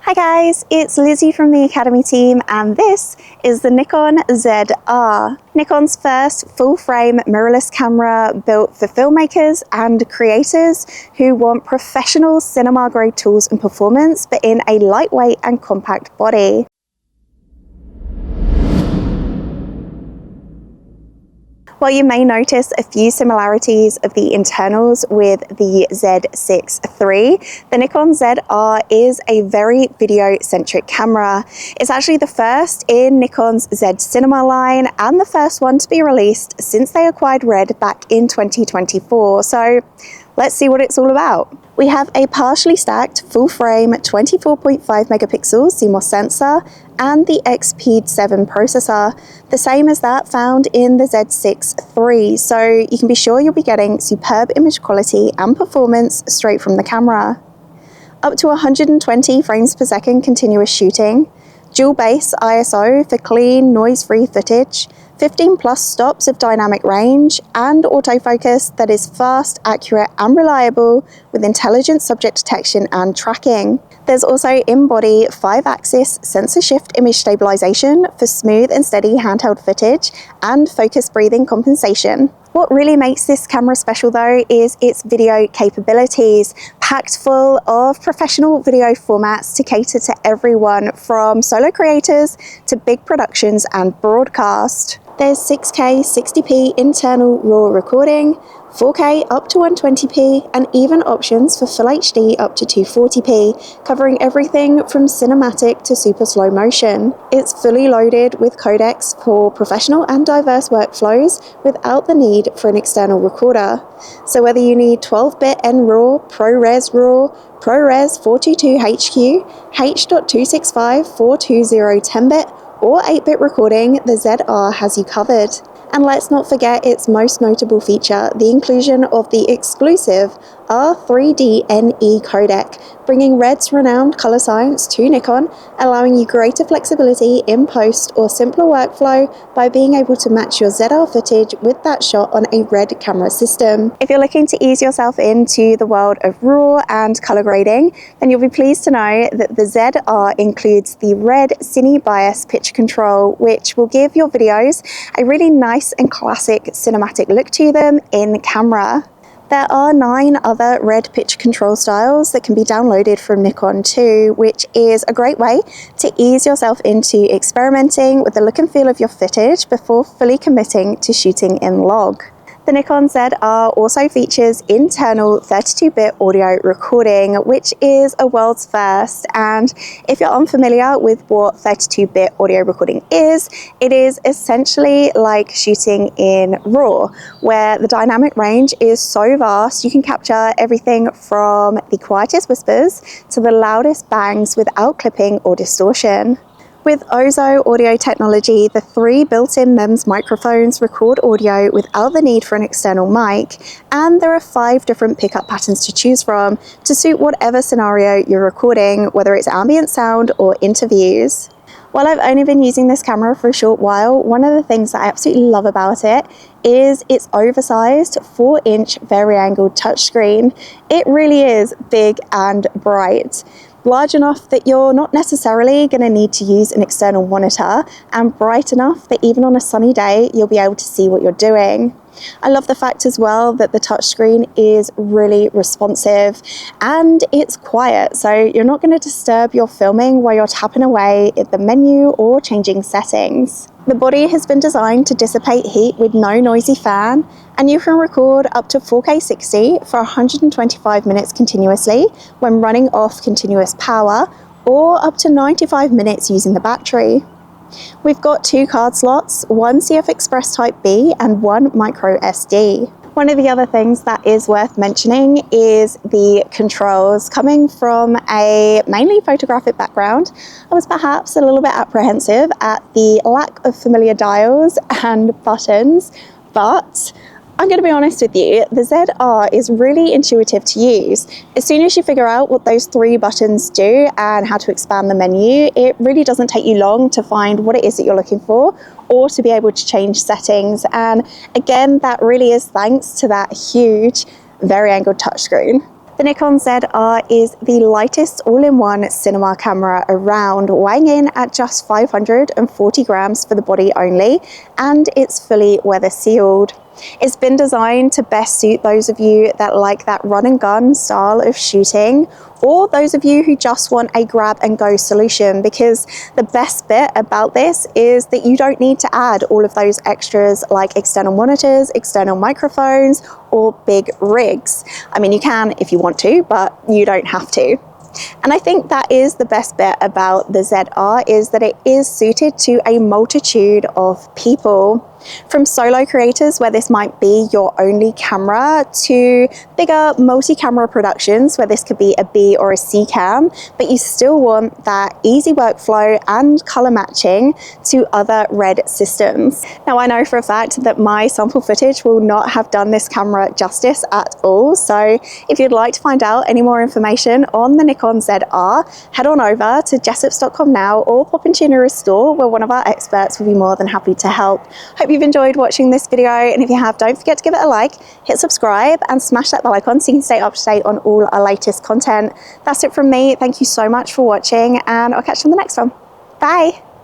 Hi guys, it's Lizzie from the Academy team and this is the Nikon ZR. Nikon's first full-frame mirrorless camera built for filmmakers and creators who want professional cinema-grade tools and performance but in a lightweight and compact body. While you may notice a few similarities of the internals with the Z6 III, the Nikon ZR is a very video-centric camera. It's actually the first in Nikon's Z Cinema line and the first one to be released since they acquired Red back in 2024. So let's see what it's all about. We have a partially stacked full-frame 24.5 megapixel CMOS sensor and the XP7 processor, the same as that found in the Z6 III, so you can be sure you'll be getting superb image quality and performance straight from the camera. Up to 120 frames per second continuous shooting, dual base ISO for clean, noise-free footage, 15 plus stops of dynamic range, and autofocus that is fast, accurate and reliable with intelligent subject detection and tracking. There's also in-body 5-axis sensor shift image stabilization for smooth and steady handheld footage and focus breathing compensation. What really makes this camera special though is its video capabilities, packed full of professional video formats to cater to everyone from solo creators to big productions and broadcast. There's 6K 60p internal RAW recording, 4K up to 120p, and even options for Full HD up to 240p, covering everything from cinematic to super slow motion. It's fully loaded with codecs for professional and diverse workflows without the need for an external recorder. So whether you need 12-bit NRAW, ProRes RAW, ProRes 422HQ, H.265 420 10-bit, or 8-bit recording, the ZR has you covered. And let's not forget its most notable feature, the inclusion of the exclusive R3D-NE codec, bringing Red's renowned color science to Nikon, allowing you greater flexibility in post or simpler workflow by being able to match your ZR footage with that shot on a Red camera system. If you're looking to ease yourself into the world of RAW and color grading, then you'll be pleased to know that the ZR includes the Red Cine Bias pitch control, which will give your videos a really nice and classic cinematic look to them in camera. There are 9 other Red pitch control styles that can be downloaded from Nikon too, which is a great way to ease yourself into experimenting with the look and feel of your footage before fully committing to shooting in log. The Nikon ZR also features internal 32-bit audio recording, which is a world's first. And if you're unfamiliar with what 32-bit audio recording is, it is essentially like shooting in RAW, where the dynamic range is so vast you can capture everything from the quietest whispers to the loudest bangs without clipping or distortion. With Ozo audio technology, the 3 built-in MEMS microphones record audio without the need for an external mic, and there are 5 different pickup patterns to choose from to suit whatever scenario you're recording, whether it's ambient sound or interviews. While I've only been using this camera for a short while, one of the things that I absolutely love about it is its oversized 4-inch vari-angled touchscreen. It really is big and bright. Large enough that you're not necessarily going to need to use an external monitor, and bright enough that even on a sunny day you'll be able to see what you're doing. I love the fact as well that the touchscreen is really responsive and it's quiet, so you're not going to disturb your filming while you're tapping away at the menu or changing settings. The body has been designed to dissipate heat with no noisy fan, and you can record up to 4K 60 for 125 minutes continuously when running off continuous power, or up to 95 minutes using the battery. We've got 2 card slots, one CF Express Type B and one micro SD. One of the other things that is worth mentioning is the controls. Coming from a mainly photographic background, I was perhaps a little bit apprehensive at the lack of familiar dials and buttons, but I'm going to be honest with you, the ZR is really intuitive to use. As soon as you figure out what those 3 buttons do and how to expand the menu, it really doesn't take you long to find what it is that you're looking for or to be able to change settings. And again, that really is thanks to that huge vari-angled touchscreen. The Nikon ZR is the lightest all-in-one cinema camera around, weighing in at just 540 grams for the body only, and it's fully weather sealed. It's been designed to best suit those of you that like that run and gun style of shooting, or those of you who just want a grab and go solution, because the best bit about this is that you don't need to add all of those extras like external monitors, external microphones, or big rigs. I mean, you can if you want to, but you don't have to. And I think that is the best bit about the ZR, is that it is suited to a multitude of people. From solo creators where this might be your only camera, to bigger multi-camera productions where this could be a B or a C cam, but you still want that easy workflow and color matching to other RED systems. Now, I know for a fact that my sample footage will not have done this camera justice at all, so if you'd like to find out any more information on the Nikon ZR, head on over to jessops.com now, or pop into your nearest store where one of our experts will be more than happy to help. Hope you've enjoyed watching this video, and if you have, don't forget to give it a like, hit subscribe, and smash that bell icon so you can stay up to date on all our latest content. That's it from me. Thank you so much for watching, and I'll catch you on the next one. Bye.